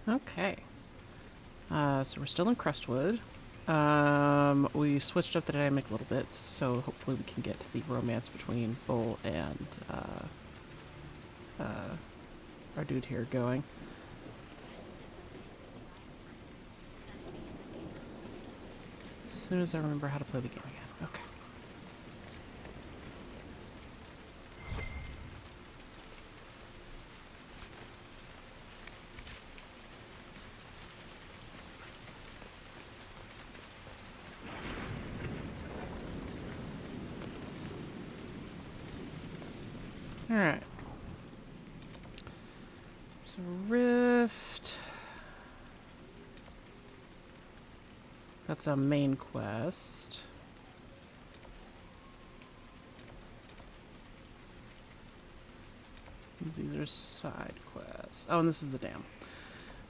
Okay. So we're still in Crestwood. We switched up the dynamic a little bit, so hopefully we can get to the romance between Bull and our dude here going. As soon as I remember how to play the game again. Okay. Alright. So Rift. That's a main quest. These are side quests. Oh, and this is the dam.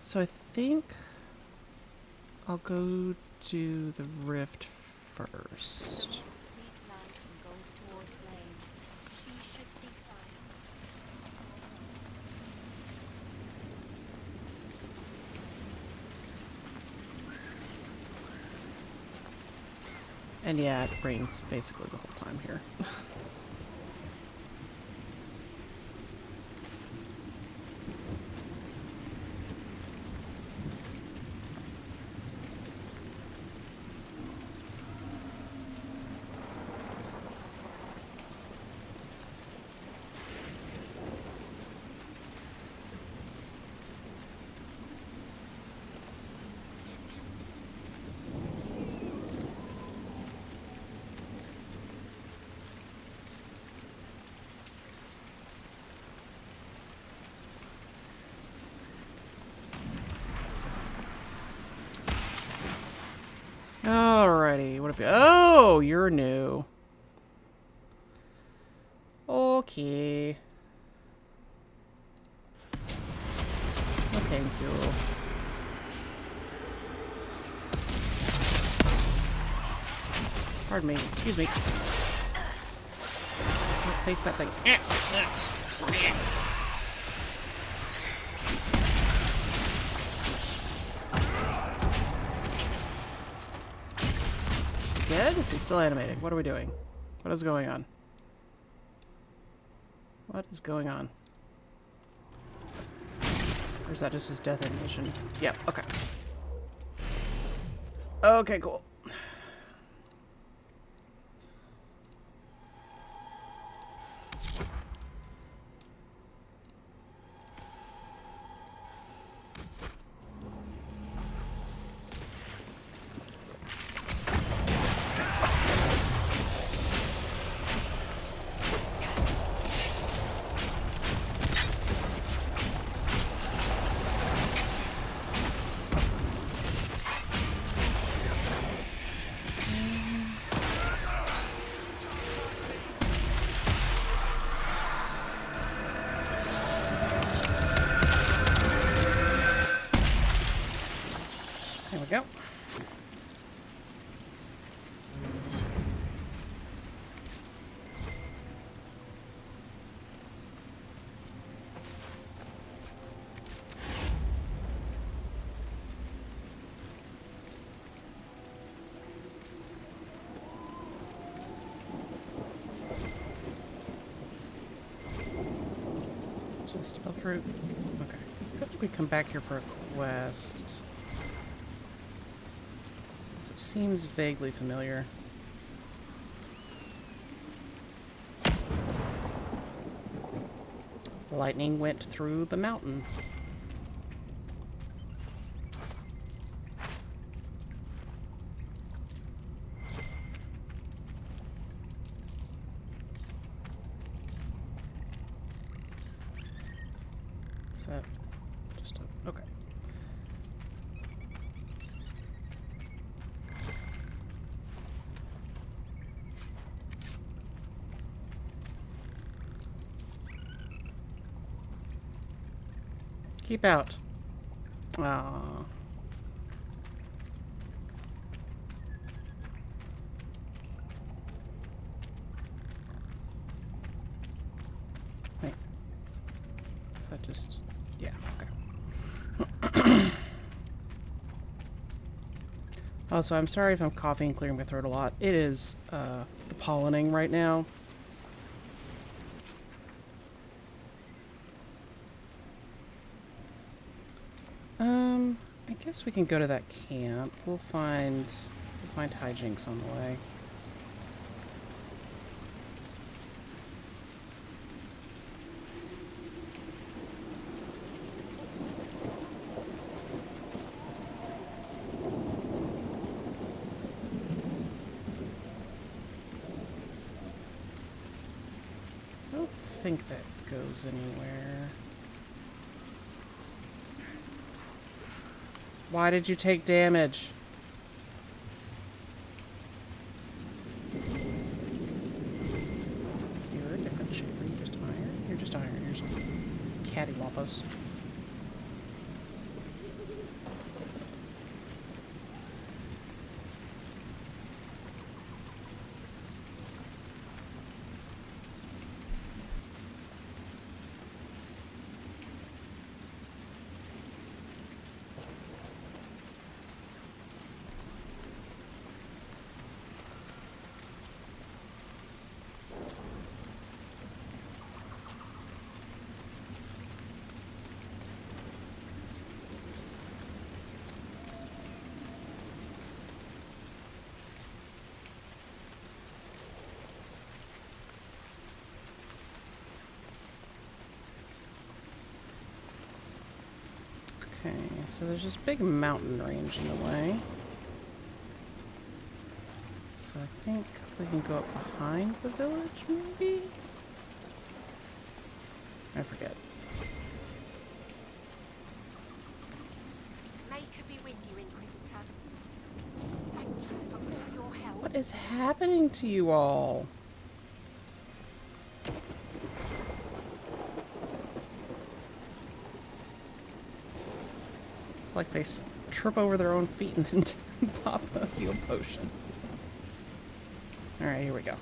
So I think I'll go do the Rift first. And yeah, it rains basically the whole time here. Alrighty, what if you... Oh, you're new. Okay. Oh, thank you. Pardon me, excuse me. Face that thing. Dead? Is he still animating? What are we doing? What is going on? What is going on? Or is that just his death animation? Yep, okay. Okay, cool. There we go. Just uproot. Okay. I feel like we come back here for a quest. This seems vaguely familiar. Lightning went through the mountain. Is that just a... Okay. Keep out. Aww. Wait. Is that just... Yeah, okay. Also, I'm sorry if I'm coughing and clearing my throat a lot. It is the pollinating right now. I guess we can go to that camp. We'll find hijinks on the way. I don't think that goes anywhere. Why did you take damage? You're a different shape. Are you just iron? You're just iron. You're just cattywampus. Okay, so there's this big mountain range in the way. So I think we can go up behind the village, maybe? I forget. May could be with you, Inquisitor. Thank you for all your help. What is happening to you all? It's like they trip over their own feet and then pop a heal potion. Alright, here we go.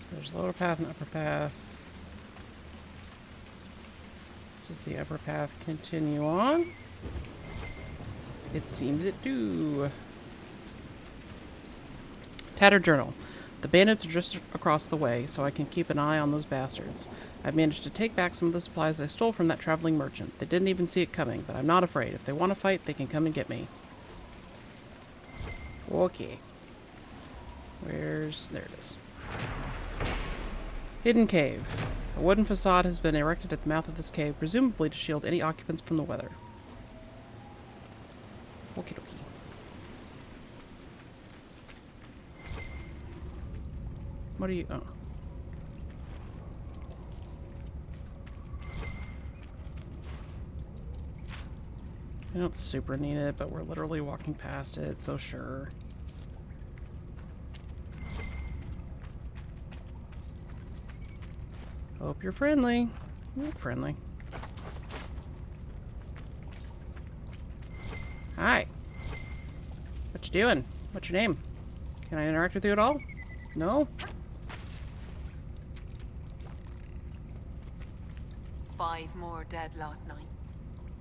So there's lower path and upper path. Does the upper path continue on? It seems it do. Tattered journal. The bandits are just across the way, so I can keep an eye on those bastards. I've managed to take back some of the supplies I stole from that traveling merchant. They didn't even see it coming, but I'm not afraid. If they want to fight, they can come and get me. Okay. There it is. Hidden cave. A wooden facade has been erected at the mouth of this cave, presumably to shield any occupants from the weather. Okie dokie. What are you... Oh. I don't super need it, but we're literally walking past it, so sure. Hope you're friendly. You look friendly. Hi. What you doing? What's your name? Can I interact with you at all? No? 5 more dead last night.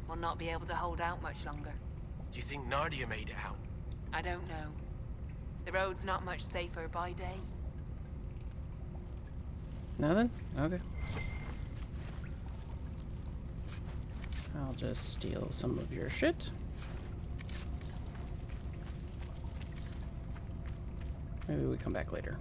We'll not be able to hold out much longer. Do you think Nadia made it out? I don't know. The road's not much safer by day. Nothing? Okay. I'll just steal some of your shit. Maybe we come back later.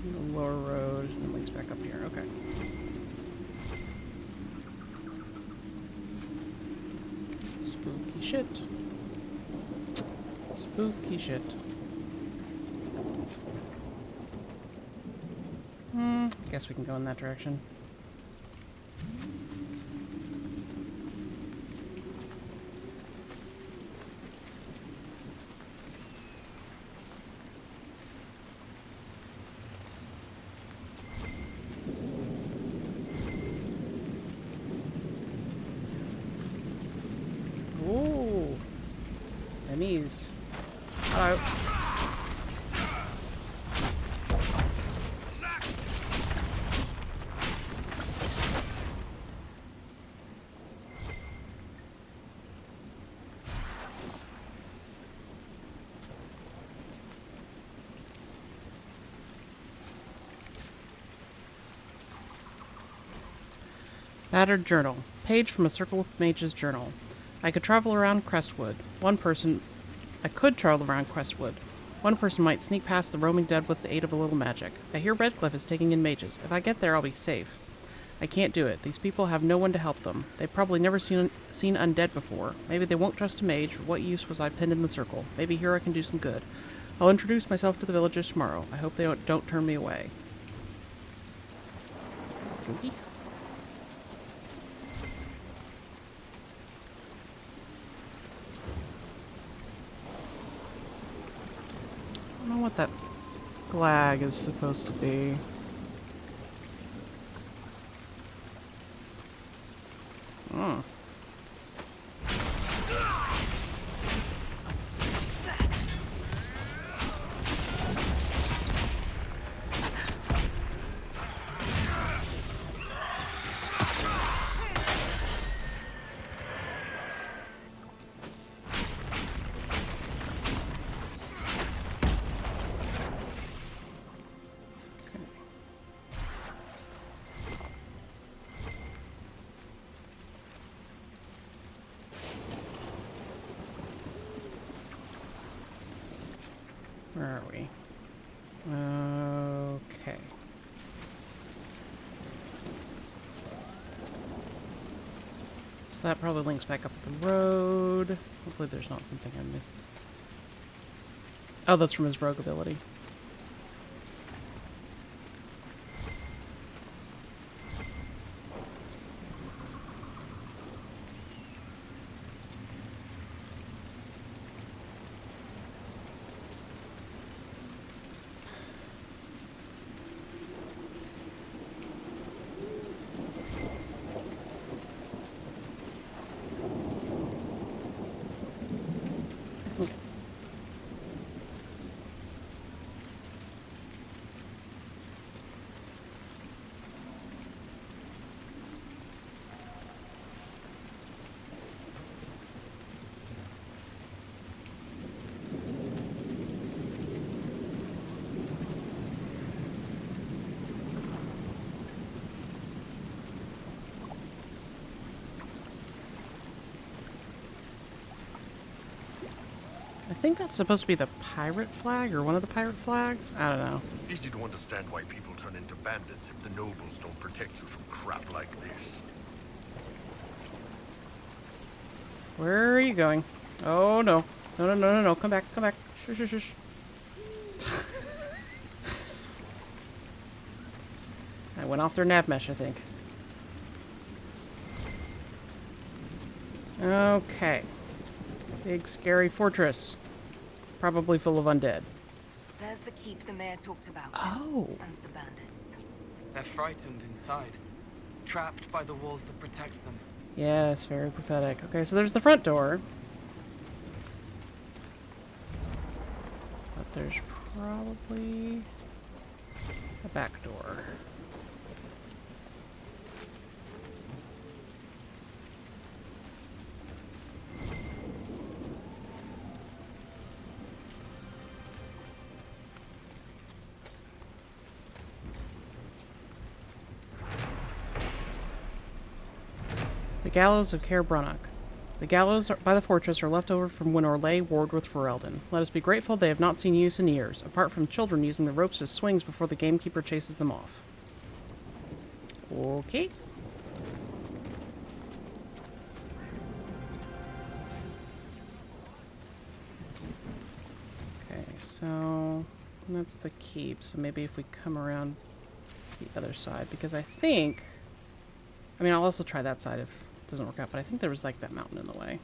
The lower road and leads back up here. Okay. Spooky shit. Spooky shit. I guess we can go in that direction. Enemies. Hello. Battered journal. Page from a Circle of Mages journal. I could travel around Crestwood. I could travel around Crestwood. One person might sneak past the roaming dead with the aid of a little magic. I hear Redcliffe is taking in mages. If I get there, I'll be safe. I can't do it. These people have no one to help them. They've probably never seen undead before. Maybe they won't trust a mage, but what use was I pinned in the circle? Maybe here I can do some good. I'll introduce myself to the villagers tomorrow. I hope they don't turn me away. Kinky? I don't know what that flag is supposed to be. Oh. Where are we? Okay. So that probably links back up the road. Hopefully there's not something I missed. Oh, that's from his rogue ability. I think that's supposed to be the pirate flag, or one of the pirate flags? I don't know. Easy to understand why people turn into bandits if the nobles don't protect you from crap like this. Where are you going? Oh no. No, no, no, no, no. Come back, come back. Shush, shush, shush. I went off their nav mesh, I think. Okay. Big scary fortress. Probably full of undead. There's the keep the mayor talked about. Oh. And the bandits. They're frightened inside, trapped by the walls that protect them. Yes, very prophetic. Okay, so there's the front door. But there's probably a back door. The gallows of Caer Brunnock. The gallows by the fortress are left over from when Orlais warred with Ferelden. Let us be grateful they have not seen use in years, apart from children using the ropes as swings before the gamekeeper chases them off. Okay. Okay, so that's the keep. So maybe if we come around the other side, because I think... I mean, I'll also try that side if it doesn't work out, but I think there was like that mountain in the way.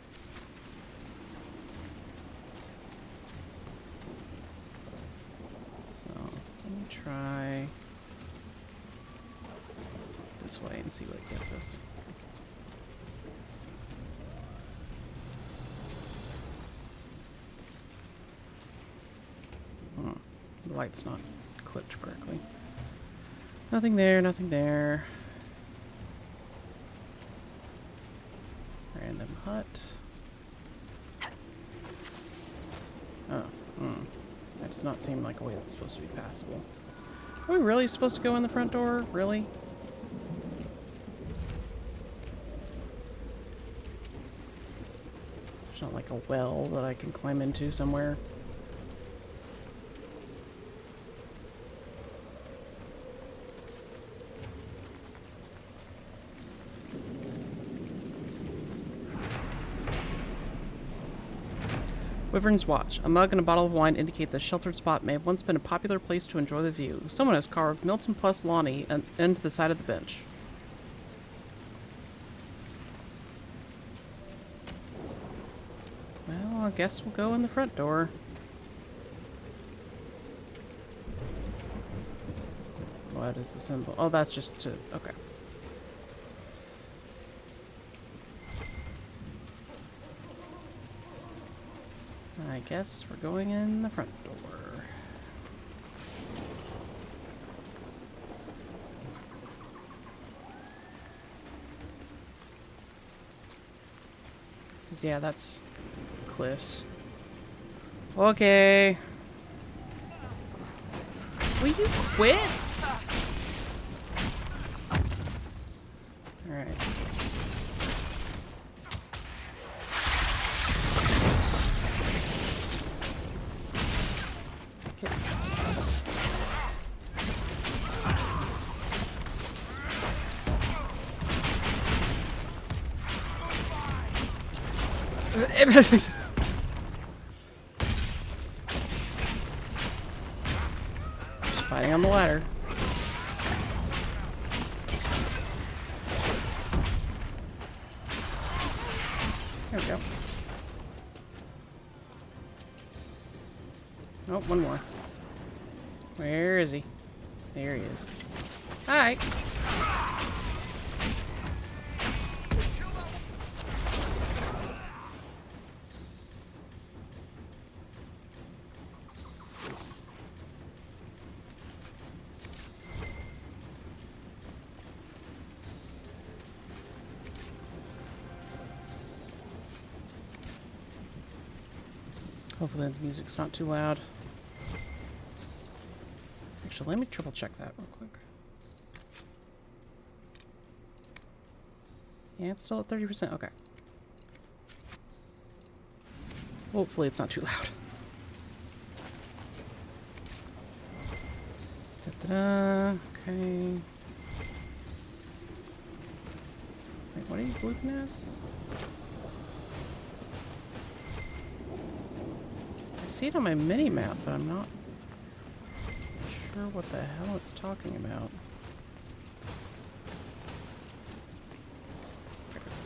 So let me try this way and see what it gets us. light's not clipped correctly. Nothing there, nothing there. Random hut. Oh, that does not seem like a way that's supposed to be passable. Are we really supposed to go in the front door? Really? There's not like a well that I can climb into somewhere. Wyvern's Watch. A mug and a bottle of wine indicate this sheltered spot may have once been a popular place to enjoy the view. Someone has carved Milton plus Lonnie into the side of the bench. Well, I guess we'll go in the front door. What is the symbol? Oh, that's just to... Okay. I guess we're going in the front door. Cause yeah, that's cliffs. Okay. Will you quit? Alright. Just fighting on the ladder. There we go. Oh, one more. Where is he? There he is. Hi. Hopefully the music's not too loud. Actually, let me triple check that real quick. Yeah, it's still at 30%. Okay. Hopefully it's not too loud. Da-da-da. Okay. Wait, what are you looking at? I see it on my mini-map, but I'm not sure what the hell it's talking about.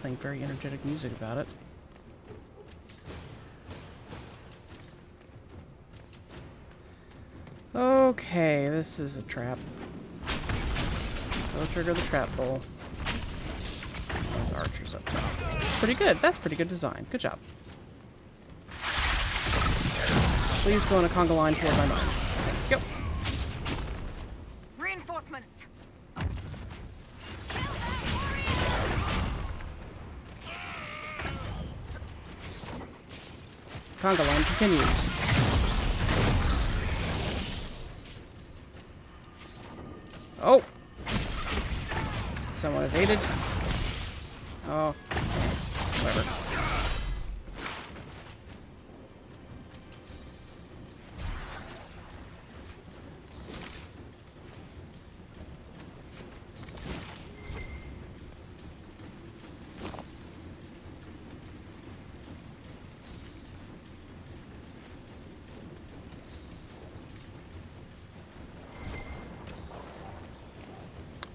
Playing very energetic music about it. Okay, this is a trap. Go trigger the trap bowl. There's archers up top. Pretty good. That's pretty good design. Good job. Please go in a conga line toward my mines. Thank you. Reinforcements. Conga line continues. Oh! Someone evaded. Oh. Whatever.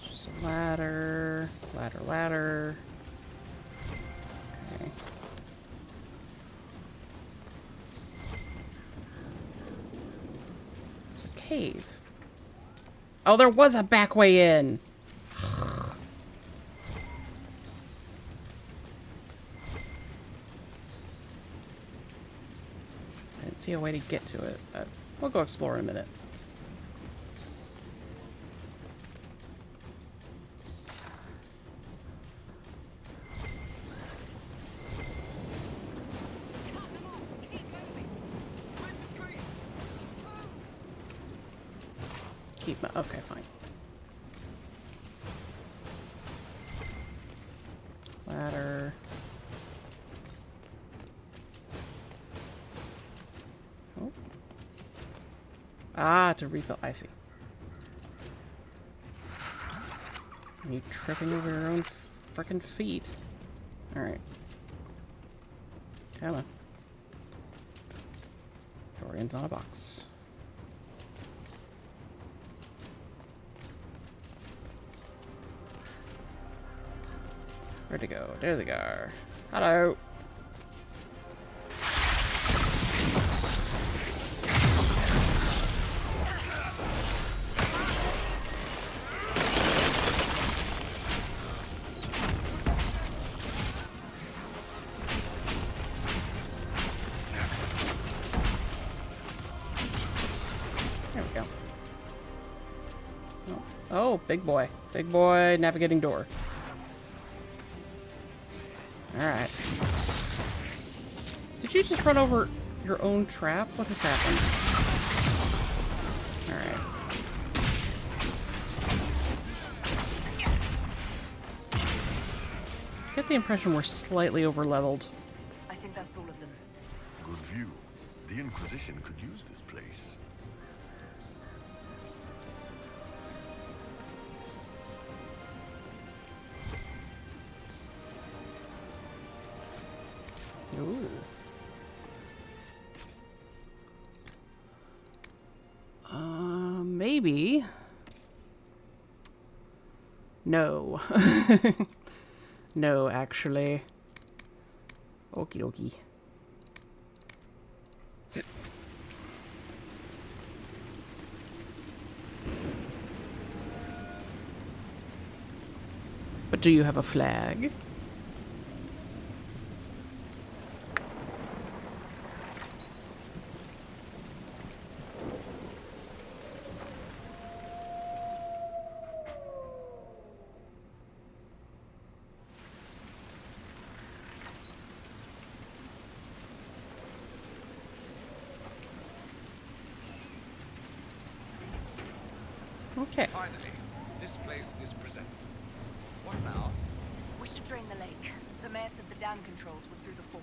Just a ladder. Ladder, ladder. Okay. It's a cave. Oh, there was a back way in. I didn't see a way to get to it, but we'll go explore in a minute. keep my... Okay, fine. Ladder. Oh. Ah, to refill. I see. Are you tripping over your own frickin' feet? Alright. Come on. Dorian's on a box. Where'd it go? There they are. Hello. There we go. Oh, big boy. Big boy navigating door. Alright. Did you just run over your own trap? What has happened? Alright. Get the impression we're slightly over-leveled. I think that's all of them. Good view. The Inquisition could use this place. Ooh. Maybe. No. No, actually. Okie dokie. But do you have a flag? Okay. Finally, this place is presentable. What now? We should drain the lake. The mayor said the dam controls were through the fort.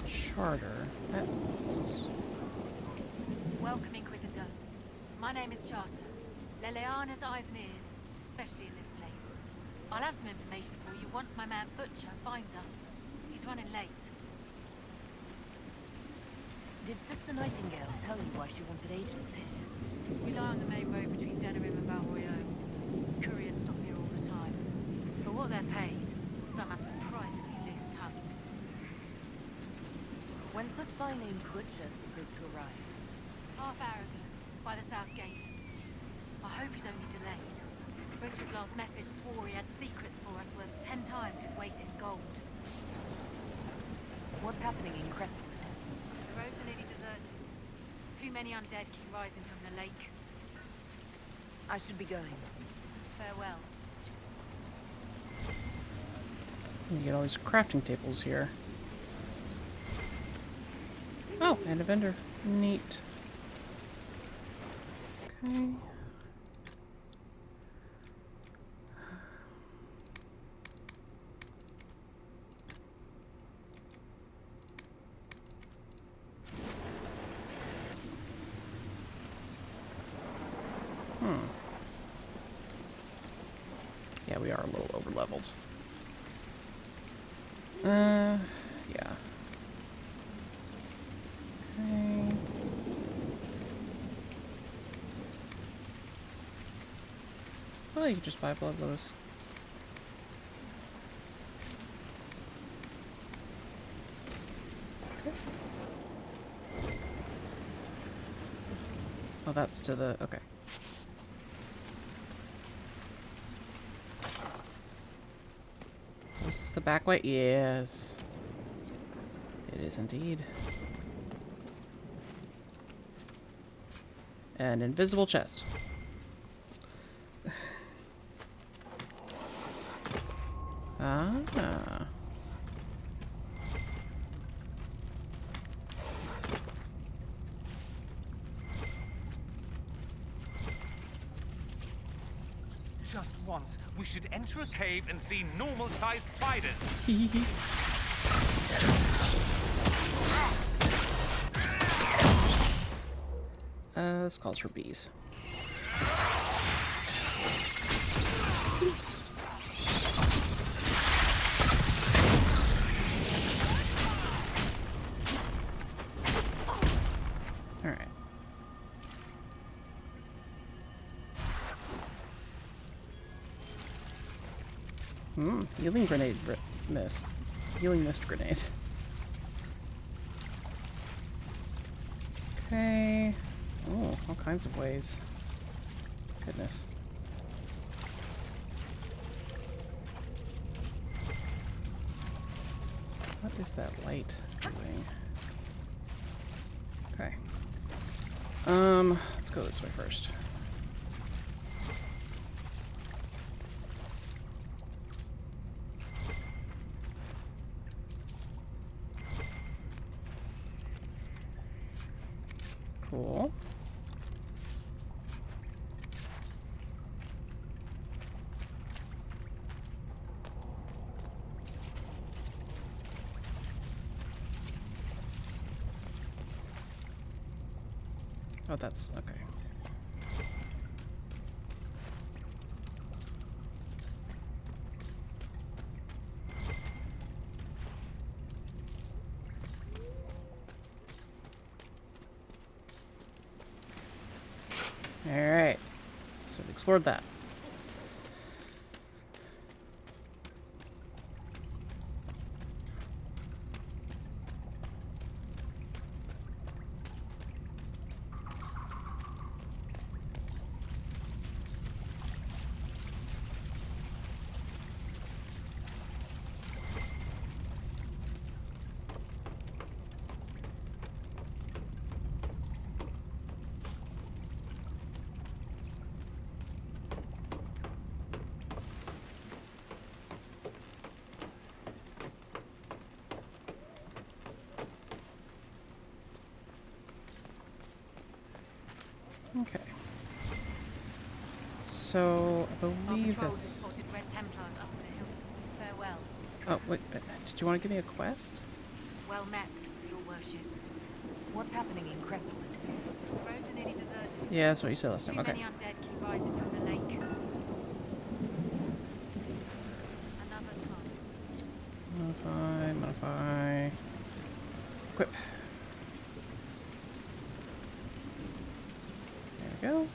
Charter. Welcome, Inquisitor. My name is Charter. Leleana's eyes and ears, especially in this place. I'll have some information for you once my man Butcher finds us. He's running late. Did Sister Nightingale tell you why she wanted agents here? We lie on the main road between Denerim and Valroyaux. Couriers stop here all the time. For what they're paid, some have surprisingly loose tongues. When's the spy named Butcher supposed to arrive? Half hour ago, by the south gate. I hope he's only delayed. Butcher's last message swore he had secrets for us worth 10 times his weight in gold. What's happening in Crestwood? The roads are nearly deserted. Too many undead keep rising from the lake. I should be going. Farewell. You get all these crafting tables here. Oh, and a vendor. Neat. Okay. Yeah, we are a little over-leveled. Yeah. Okay. Oh, you can just buy blood lotus. Okay. Oh, that's to the... okay. So is this the back way? Yes. It is indeed. An invisible chest. Ah. Just once, we should enter a cave and see normal-sized spiders. This calls for bees. Alright. Healing grenade missed. Healing mist grenade. Okay. Oh, all kinds of ways. Goodness. What is that light doing? Okay. Let's go this way first. Cool. Oh, that's okay. All right, so we've explored that. Okay. So, I Our believe patrols that's... spotted Red Templars up the hill. Farewell. Oh, wait. Did you want to give me a quest? Well met, your worship. What's happening in Crestwood? Roads are nearly deserted. Yeah, that's what you said last Too time. Okay. many undead keep rising from the lake. Another tunnel. Modify. Equip. There we go.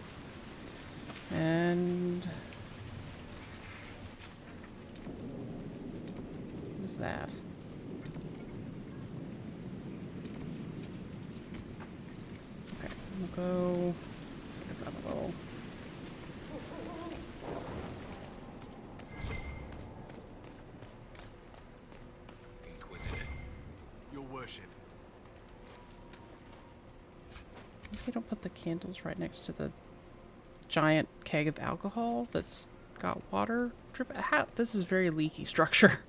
And... what is that? Okay, we'll go... looks like it's up a little. Inquisitor. Your worship. They don't put the candles right next to the giant keg of alcohol that's got water drip. This is very leaky structure.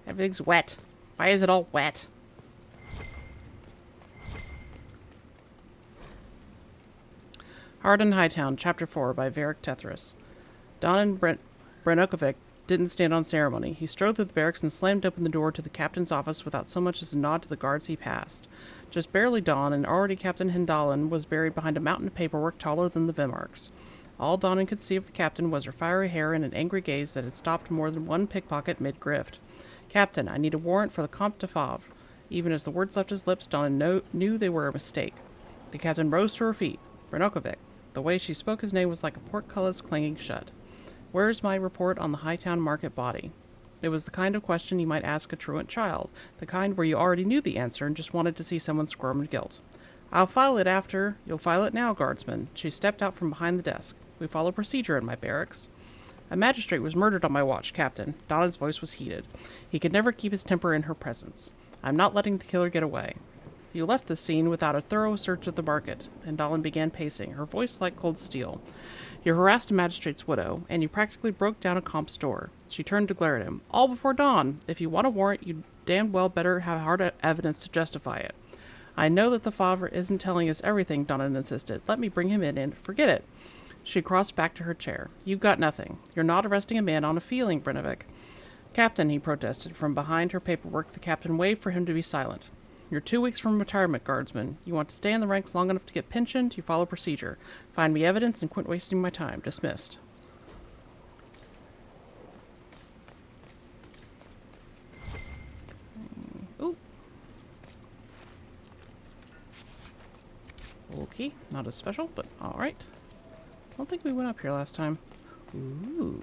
Everything's wet. Why is it all wet? Hard in Hightown, Chapter 4 by Varric Tethras. Don and Brenokovic didn't stand on ceremony. He strode through the barracks and slammed open the door to the captain's office without so much as a nod to the guards he passed. Just barely dawn, and already Captain Hindalen was buried behind a mountain of paperwork taller than the Vimarks. All Donnan could see of the captain was her fiery hair and an angry gaze that had stopped more than one pickpocket mid-grift. "Captain, I need a warrant for the Comte de Favre." Even as the words left his lips, Donnan knew they were a mistake. The captain rose to her feet. Brenokovic. The way she spoke his name was like a portcullis clanging shut. "Where's my report on the Hightown market body?" It was the kind of question you might ask a truant child, the kind where you already knew the answer and just wanted to see someone squirm in guilt. "I'll file it after." "You'll file it now, guardsman." She stepped out from behind the desk. "We follow procedure in my barracks." "A magistrate was murdered on my watch, Captain." Donna's voice was heated. He could never keep his temper in her presence. "I'm not letting the killer get away." "You left the scene without a thorough search of the market," and Dolan began pacing, her voice like cold steel. "You harassed a magistrate's widow, and you practically broke down a comp store." She turned to glare at him. "All before dawn. If you want a warrant, you damned well better have hard evidence to justify it." "I know that the Favre isn't telling us everything," Donan insisted. "Let me bring him in and forget it." She crossed back to her chair. You've got nothing. You're not arresting a man on a feeling, Brinovic. Captain, he protested. From behind her paperwork, the captain waved for him to be silent. You're 2 weeks from retirement, guardsman. You want to stay in the ranks long enough to get pensioned, you follow procedure. Find me evidence and quit wasting my time. Dismissed. Ooh. Okay, not as special, but alright. I don't think we went up here last time. Ooh.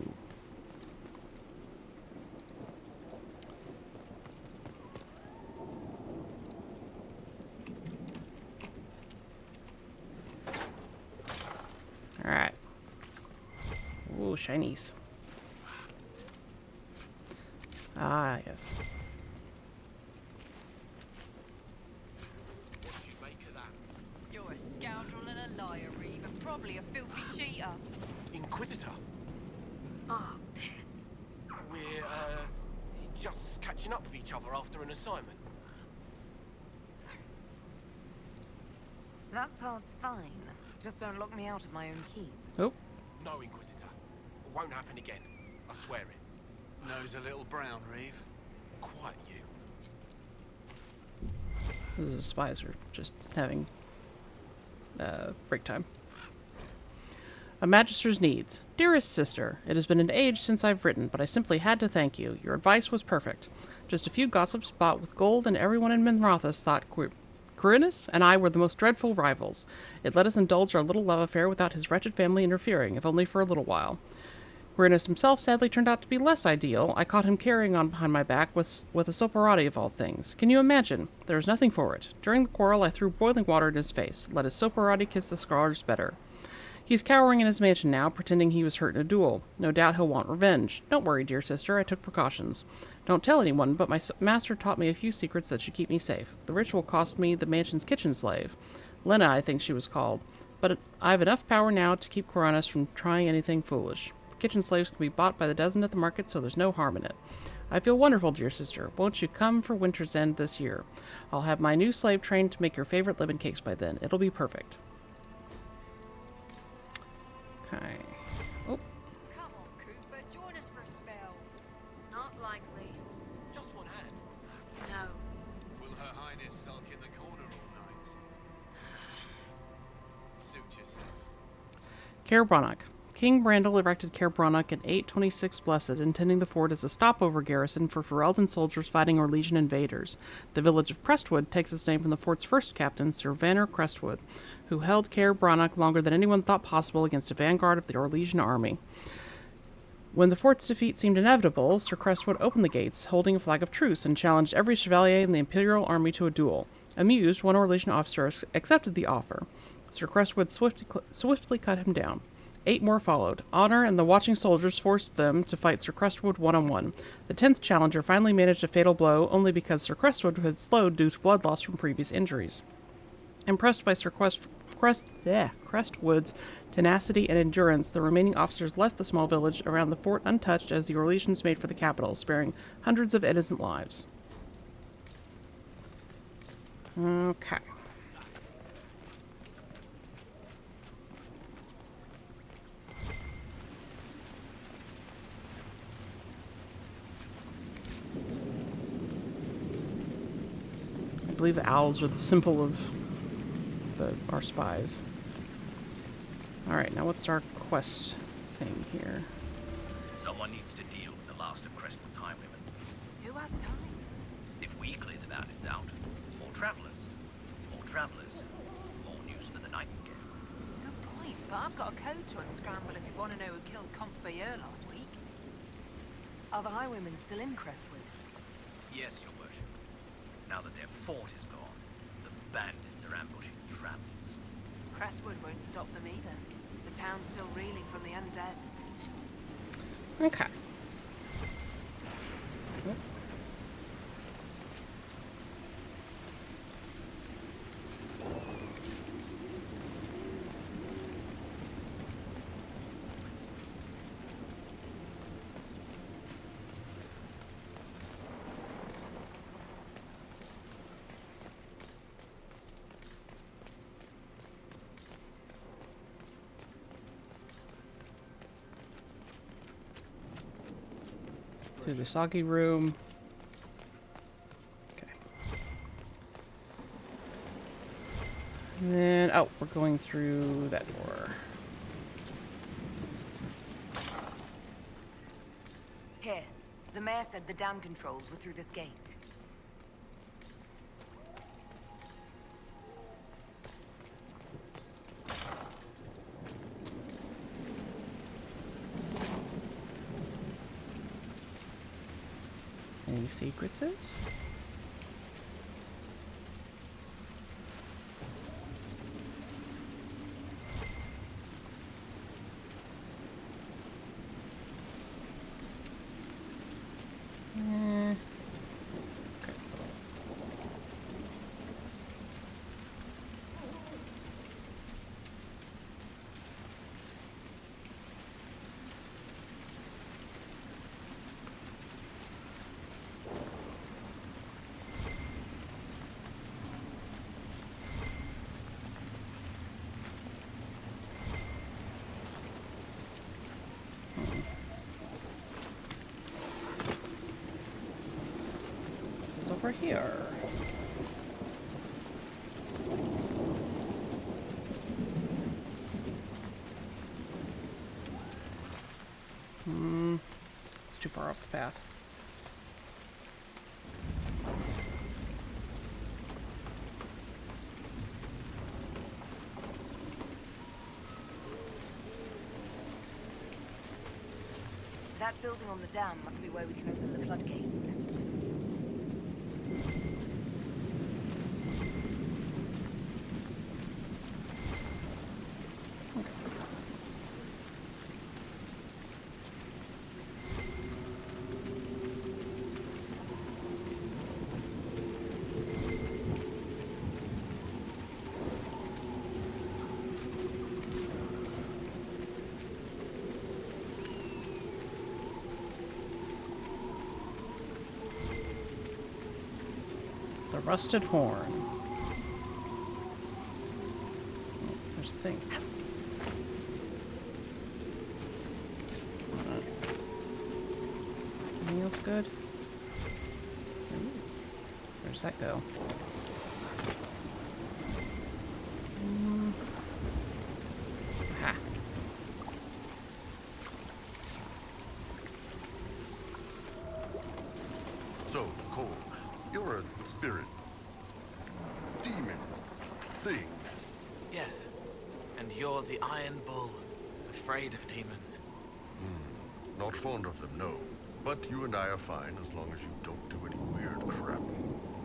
Alright. Ooh, shinies. Ah, yes. What do you make of that? You're a scoundrel and a liar, Reeve, and probably a filthy cheater. Inquisitor? Ah, piss. We're, just catching up with each other after an assignment. That part's fine. Just don't lock me out of my own keep. Oh, No, Inquisitor. It won't happen again. I swear it. Nose a little brown, Reeve. Quite you. this is the spies are just having break time. A Magister's needs. Dearest sister, it has been an age since I've written, but I simply had to thank you. Your advice was perfect. Just a few gossips bought with gold, and everyone in Minrothis thought Quirinus and I were the most dreadful rivals. It let us indulge our little love affair without his wretched family interfering, if only for a little while. Quirinus himself sadly turned out to be less ideal. I caught him carrying on behind my back with a soporati of all things. Can you imagine? There was nothing for it. During the quarrel, I threw boiling water in his face. Let his soporati kiss the scars better. He's cowering in his mansion now, pretending he was hurt in a duel. No doubt he'll want revenge. Don't worry, dear sister, I took precautions. Don't tell anyone, but my master taught me a few secrets that should keep me safe. The ritual cost me the mansion's kitchen slave. Lena, I think she was called. But I have enough power now to keep Quirinus from trying anything foolish. The kitchen slaves can be bought by the dozen at the market, so there's no harm in it. I feel wonderful, dear sister. Won't you come for winter's end this year? I'll have my new slave trained to make your favorite lemon cakes by then. It'll be perfect. Okay. Oh, Come on, Cooper, join us for a spell. Not likely. Just one hand. No. Will Her Highness sulk in the corner all night? Suit yourself. Caer Bronach. King Brandel erected Caer Bronach in 826 Blessed, intending the fort as a stopover garrison for Ferelden soldiers fighting Orlesian invaders. The village of Crestwood takes its name from the fort's first captain, Sir Vanner Crestwood, who held Caer Bronach longer than anyone thought possible against a vanguard of the Orlesian army. When the fort's defeat seemed inevitable, Sir Crestwood opened the gates, holding a flag of truce, and challenged every chevalier in the Imperial army to a duel. Amused, one Orlesian officer accepted the offer. Sir Crestwood swiftly cut him down. 8 more followed. Honor and the watching soldiers forced them to fight Sir Crestwood one-on-one. The 10th challenger finally managed a fatal blow only because Sir Crestwood had slowed due to blood loss from previous injuries. Impressed by Sir Crestwood's tenacity and endurance, the remaining officers left the small village around the fort untouched as the Orlesians made for the capital, sparing hundreds of innocent lives. Okay. I believe the owls are the symbol of our spies. Alright, now what's our quest thing here? Someone needs to deal with the last of Crestwood's highwaymen. Who has time? If we clear the bandits out, more travelers. More travelers. More news for the Nightingale. Good point, but I've got a code to unscramble if you want to know who killed Convoyeur last week. Are the highwaymen still in Crestwood? Yes, your worship. Now that their fort is gone, the bandits are ambushing travelers. Crestwood won't stop them either. The town's still reeling from the undead. Okay. through the soggy room. Okay. And then, oh, we're going through that door. Here. The mayor said the dam controls were through this gate. Any secretses? Over here. It's too far off the path. That building on the dam must be where we can open the floodgates. The rusted horn. Oh, there's the thing. Anything else good? Ooh. Where's that go? Aha. So, Cole, you're a spirit. Demon. Thing. Yes. And you're the Iron Bull, afraid of demons. Not fond of them, no. But you and I are fine as long as you don't do any weird crap.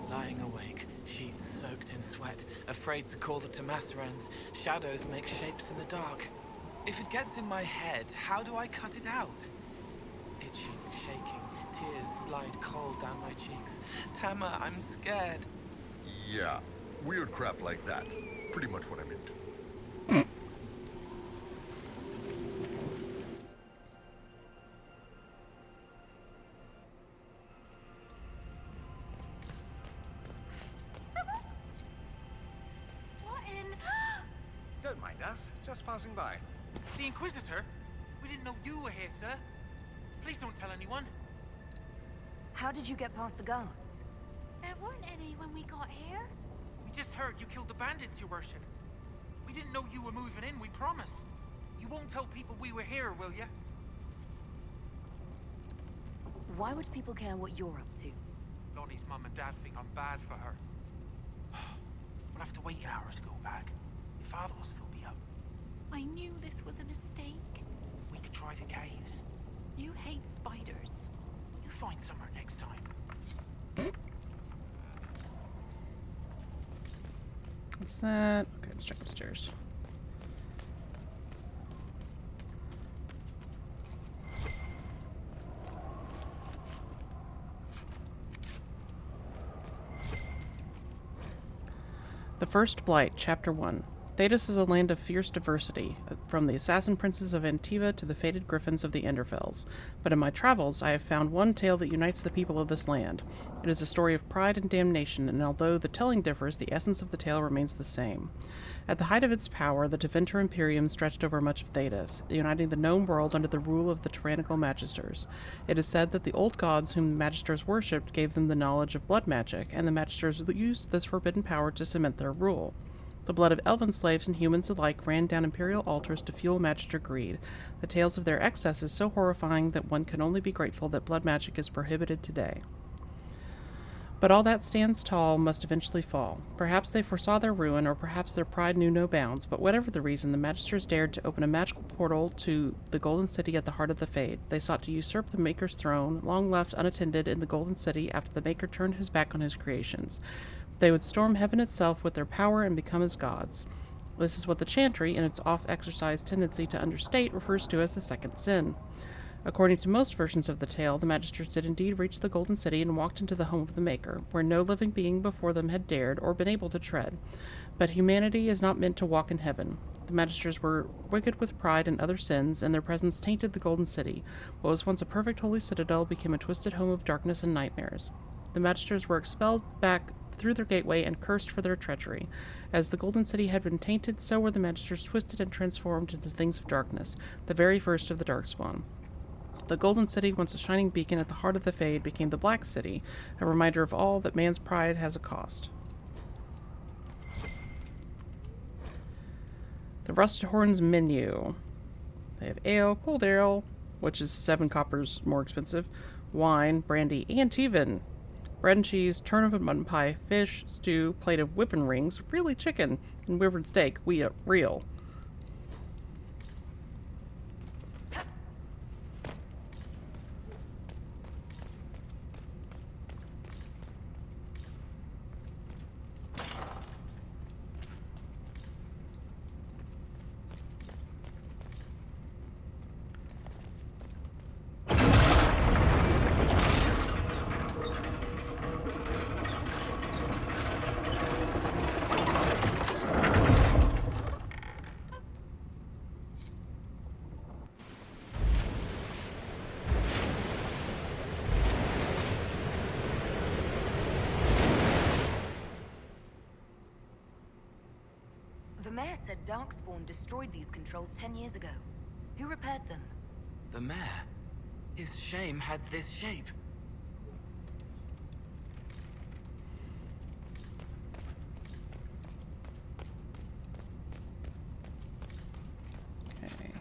Lying awake, sheets soaked in sweat, afraid to call the Tomasserans. Shadows make shapes in the dark. If it gets in my head, how do I cut it out? Itching, shaking, tears slide cold down my cheeks. Tama, I'm scared. Yeah, weird crap like that. Pretty much what I meant. What in? Don't mind us. Just passing by. The Inquisitor? We didn't know you were here, sir. Please don't tell anyone. How did you get past the guards? There weren't any when we got here. We just heard you killed the bandits, your worship. We didn't know you were moving in, we promise. You won't tell people we were here, will you? Why would people care what you're up to? Lonnie's mum and dad think I'm bad for her. We'll have to wait an hour to go back. Your father will still be up. I knew this was a mistake. We could try the caves. You hate spiders. You find somewhere next time. What's that? Okay, let's check upstairs. The First Blight, Chapter 1. Thedas is a land of fierce diversity, from the assassin princes of Antiva to the fated griffins of the Enderfells. But in my travels, I have found one tale that unites the people of this land. It is a story of pride and damnation, and although the telling differs, the essence of the tale remains the same. At the height of its power, the Tevinter Imperium stretched over much of Thedas, uniting the gnome world under the rule of the tyrannical Magisters. It is said that the old gods whom the Magisters worshipped gave them the knowledge of blood magic, and the Magisters used this forbidden power to cement their rule. The blood of elven slaves and humans alike ran down imperial altars to fuel Magister greed. The tales of their excess is so horrifying that one can only be grateful that blood magic is prohibited today. But all that stands tall must eventually fall. Perhaps they foresaw their ruin, or perhaps their pride knew no bounds, but whatever the reason, the Magisters dared to open a magical portal to the Golden City at the heart of the Fade. They sought to usurp the Maker's throne, long left unattended in the Golden City after the Maker turned his back on his creations. They would storm heaven itself with their power and become as gods. This is what the Chantry, in its oft-exercised tendency to understate, refers to as the second sin. According to most versions of the tale, the Magisters did indeed reach the Golden City and walked into the home of the Maker, where no living being before them had dared or been able to tread. But humanity is not meant to walk in heaven. The Magisters were wicked with pride and other sins, and their presence tainted the Golden City. What was once a perfect holy citadel became a twisted home of darkness and nightmares. The Magisters were expelled back through their gateway and cursed for their treachery. As the Golden City had been tainted, so were the Magisters twisted and transformed into things of darkness, the very first of the Darkspawn. The Golden City, once a shining beacon at the heart of the Fade, became the Black City, a reminder of all that man's pride has a cost. The Rusted Horns menu. They have ale, cold ale, which is 7 coppers more expensive, wine, brandy, and Tevan. Bread and cheese, turnip and mutton pie, fish, stew, plate of wyvern rings, really chicken, and wyvern steak, real. The mayor said Darkspawn destroyed these controls 10 years ago. Who repaired them? The mayor? His shame had this shape. Okay.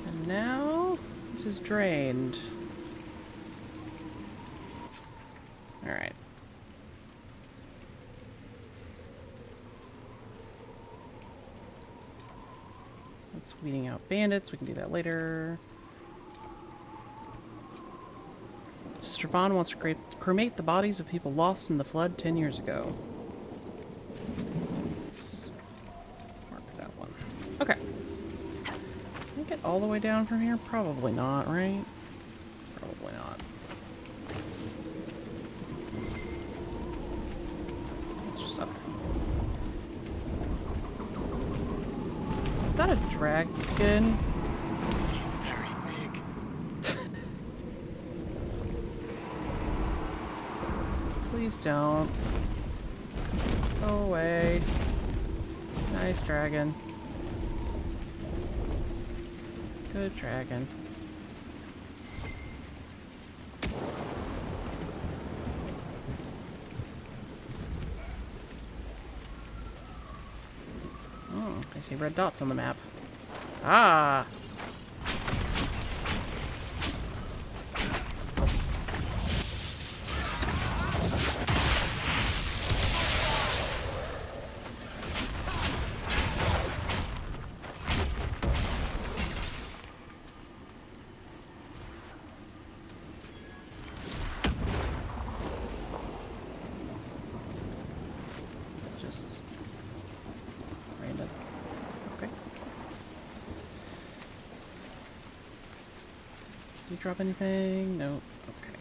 And now it is drained. All right. That's weeding out bandits. We can do that later. Sister Vaughn wants to cremate the bodies of people lost in the flood 10 years ago. Let's mark that one. Okay. Can we get all the way down from here? Probably not, right? Probably not. Let's just up. Is that a dragon? He's very big. Please don't. Go away. Nice dragon. Good dragon. Oh, I see red dots on the map. Ah! Did he drop anything? Nope. Okay.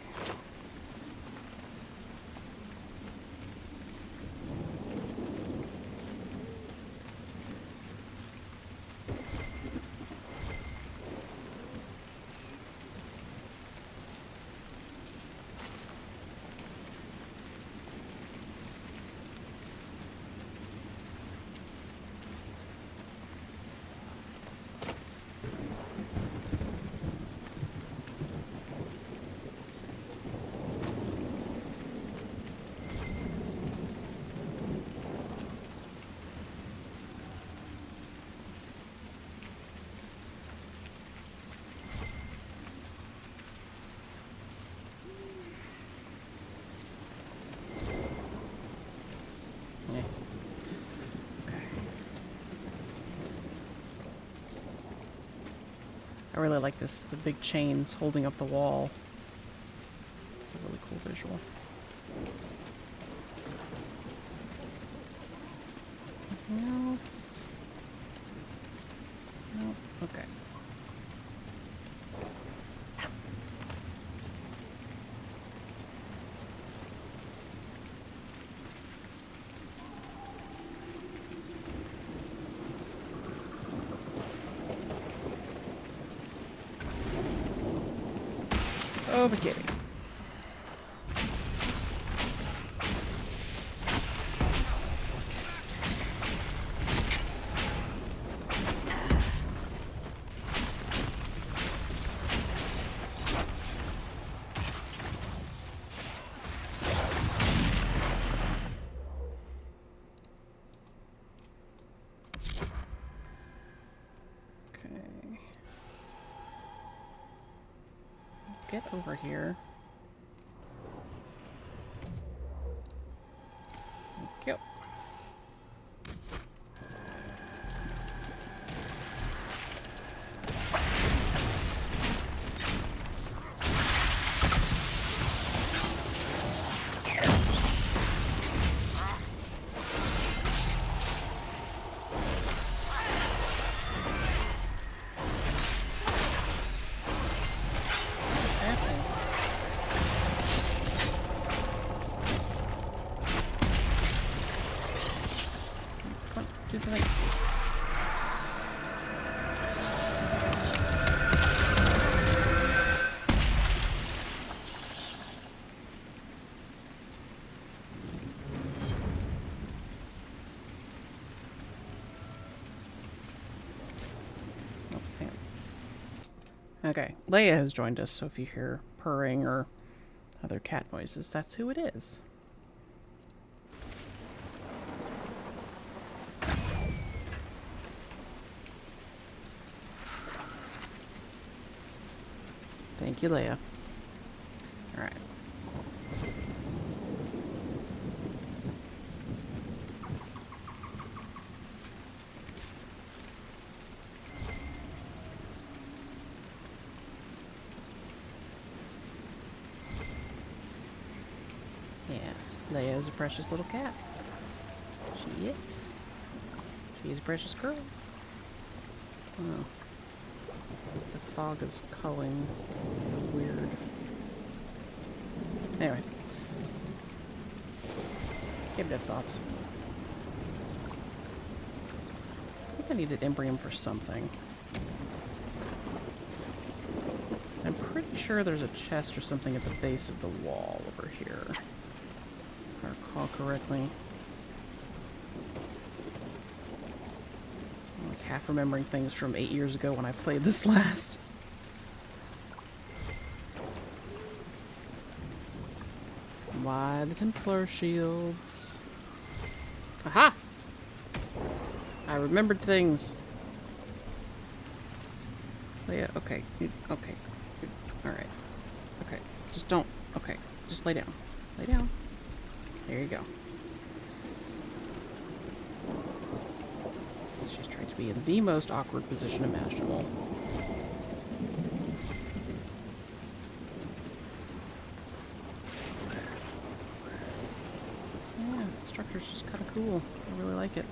I really like this, the big chains holding up the wall. It's a really cool visual. Anything else? Nope. Okay. Oh, but kidding. Get over here. Thank you. Do the thing. Oh, man. Okay, Leia has joined us, so if you hear purring or other cat noises, that's who it is. Thank you, Leia. Alright. Yes, Leia is a precious little cat. She is. She is a precious girl. Oh. The fog is culling weird. Anyway. Give it thoughts. I think I needed Imbrium for something. I'm pretty sure there's a chest or something at the base of the wall over here. If I recall correctly. I'm like half remembering things from 8 years ago when I played this last. Why the Templar shields? Aha! I remembered things. Leia, okay. Okay. Alright. Okay. Just don't. Okay. Just lay down. Lay down. There you go. She's trying to be in the most awkward position imaginable. Yeah, the structure's just kind of cool. I really like it.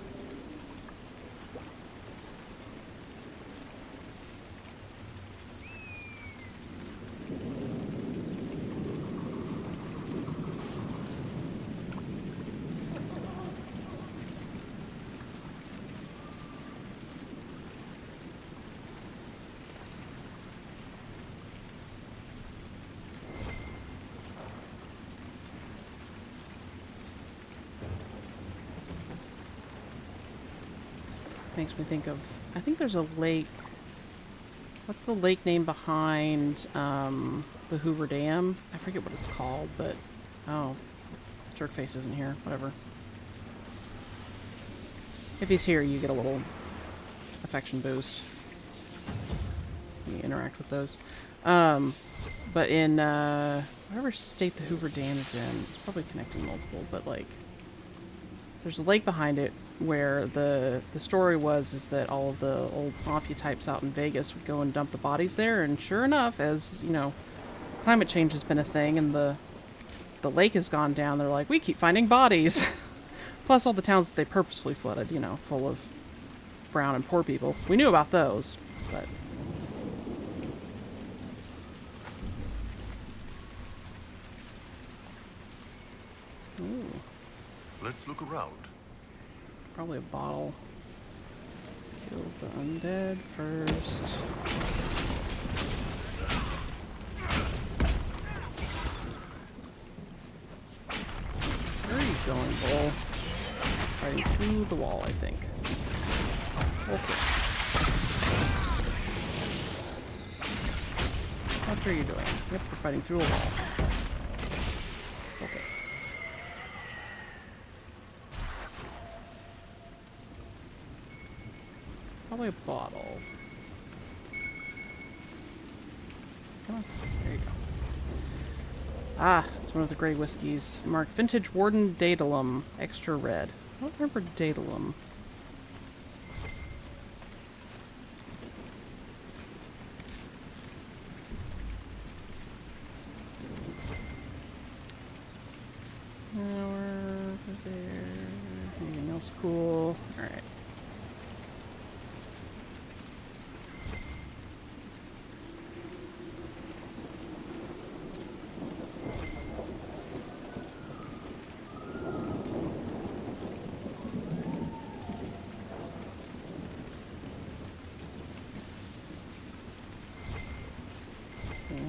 Makes me think of... I think there's a lake... What's the lake name behind the Hoover Dam? I forget what it's called, but... Oh. Jerkface isn't here. Whatever. If he's here, you get a little affection boost. You interact with those. But in whatever state the Hoover Dam is in, it's probably connecting multiple, but like... There's a lake behind it where the story is that all of the old mafia types out in Vegas would go and dump the bodies there, and sure enough, as, you know, climate change has been a thing and the lake has gone down, they're like, we keep finding bodies. Plus all the towns that they purposefully flooded, you know, full of brown and poor people. We knew about those, but... Ooh. Let's look around. Probably a bottle. Kill the undead first. Where are you going, Bull? Fighting through the wall, I think. Okay. What are you doing? Yep, we're fighting through a wall. Okay. Probably a bottle. Come on. There you go. Ah, it's one of the gray whiskeys. Marked Vintage Warden Daedalum. Extra red. I don't remember Daedalum. Now we're over there. Anything else cool? Alright.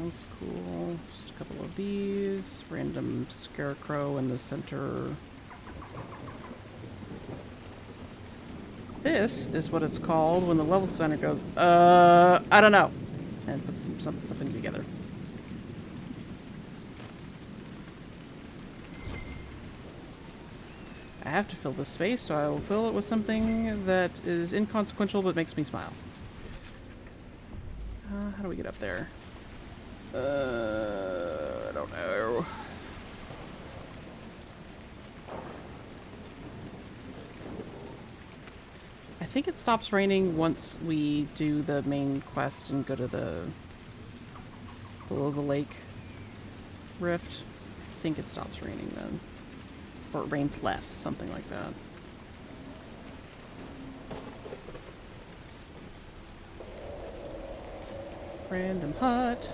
That's cool. Just a couple of these. Random scarecrow in the center. This is what it's called when the level designer goes, I don't know. And puts something together. I have to fill this space, so I will fill it with something that is inconsequential but makes me smile. How do we get up there? I don't know. I think it stops raining once we do the main quest and go to the below the lake rift. I think it stops raining then. Or it rains less, something like that. Random hut.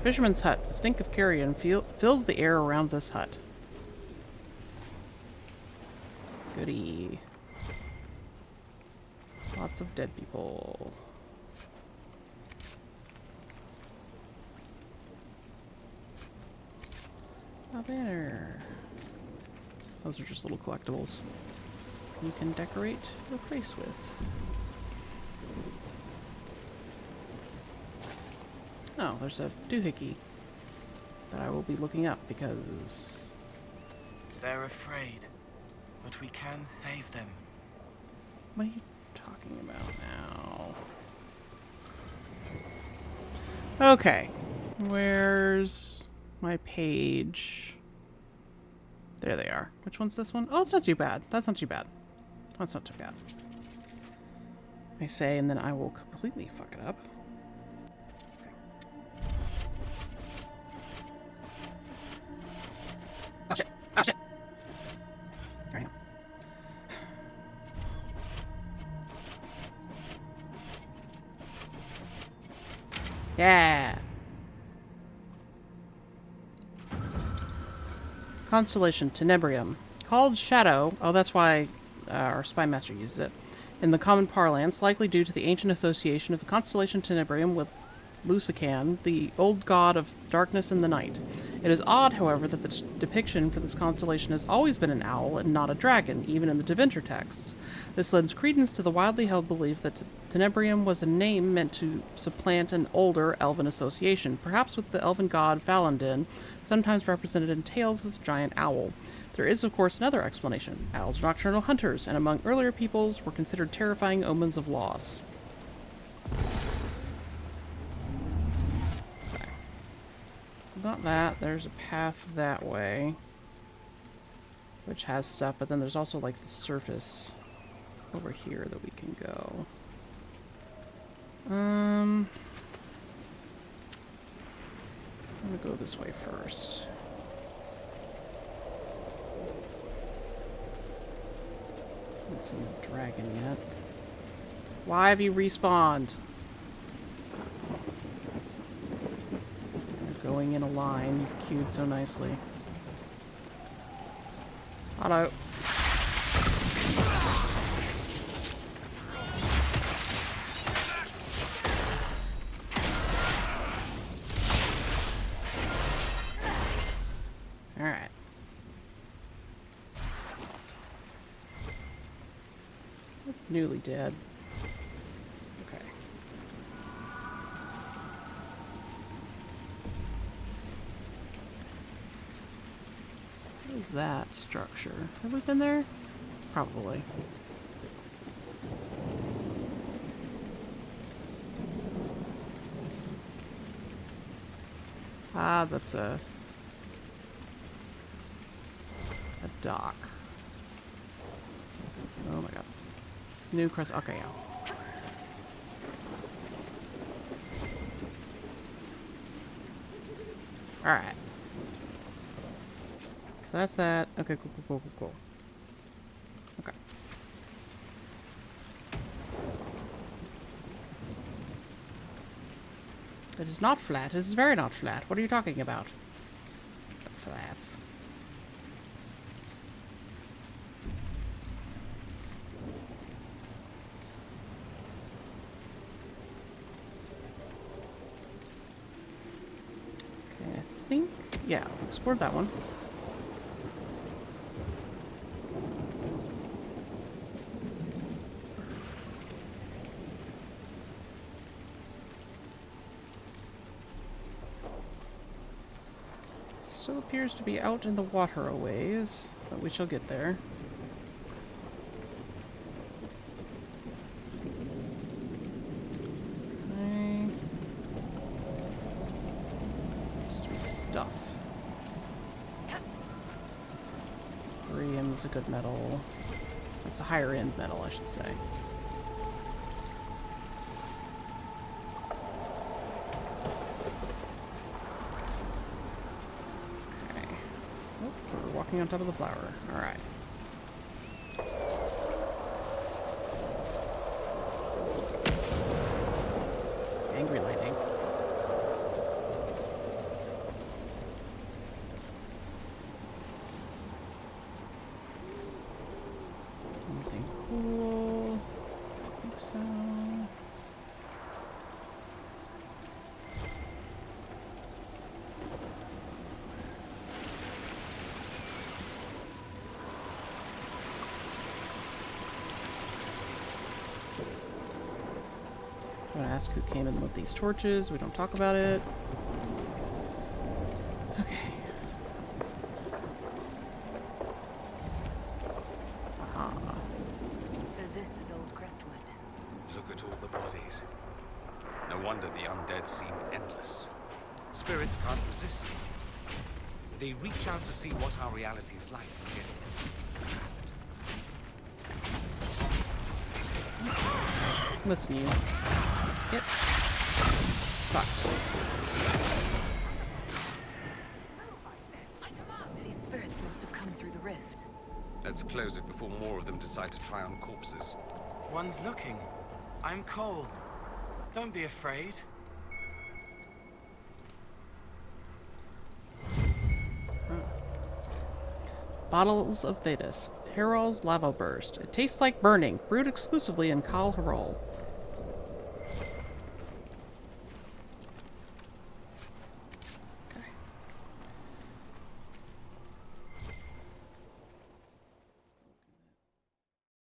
Fisherman's hut. The stink of carrion fills the air around this hut. Goody. Lots of dead people. A banner. Those are just little collectibles you can decorate your place with. Oh, there's a doohickey that I will be looking up because... They're afraid, but we can save them. What are you talking about now? Okay. Where's my page? There they are. Which one's this one? Oh, it's not too bad. That's not too bad. That's not too bad. I say, and then I will completely fuck it up. Oh shit! Oh shit! There I am. Yeah! Constellation Tenebrium. Called Shadow. Oh, that's why our spy master uses it. In the common parlance, likely due to the ancient association of the constellation Tenebrium with Lusican, the old god of darkness and the night. It is odd, however, that the depiction for this constellation has always been an owl and not a dragon, even in the Deventer texts. This lends credence to the widely held belief that Tenebrium was a name meant to supplant an older elven association, perhaps with the elven god Falandin, sometimes represented in tales as a giant owl. There is, of course, another explanation. Owls are nocturnal hunters, and among earlier peoples were considered terrifying omens of loss. Okay. Not that. There's a path that way, which has stuff, but then there's also, like, the surface over here that we can go. I'm gonna go this way first. Haven't seen a dragon yet. Why have you respawned? You're going in a line. You've queued so nicely. Auto. Alright. That's newly dead. Okay. What is that structure? Have we been there? Probably. Ah, that's a dock. Oh my god. New crest. Okay, yeah. Alright. So that's that. Okay, cool. Okay. It is not flat. It is very not flat. What are you talking about? The flats. Yeah, explored that one. Still appears to be out in the water a ways, but we shall get there. Okay. Let's do stuff. Is a good metal. It's a higher end metal, I should say. Okay. Oh, we're walking on top of the flower. Alright. Angry lightning. Cool. I think so. I'm gonna ask who came and lit these torches. We don't talk about it. Okay. wonder the undead seem endless. Spirits can't resist them. They reach out to see what our reality is like and get trapped. Listen, you. Get fucked. These spirits must have come through the rift. Let's close it before more of them decide to try on corpses. One's looking. I'm Cole. Don't be afraid. Bottles of Thetis. Harol's Lava Burst. It tastes like burning. Brewed exclusively in Kal Harol.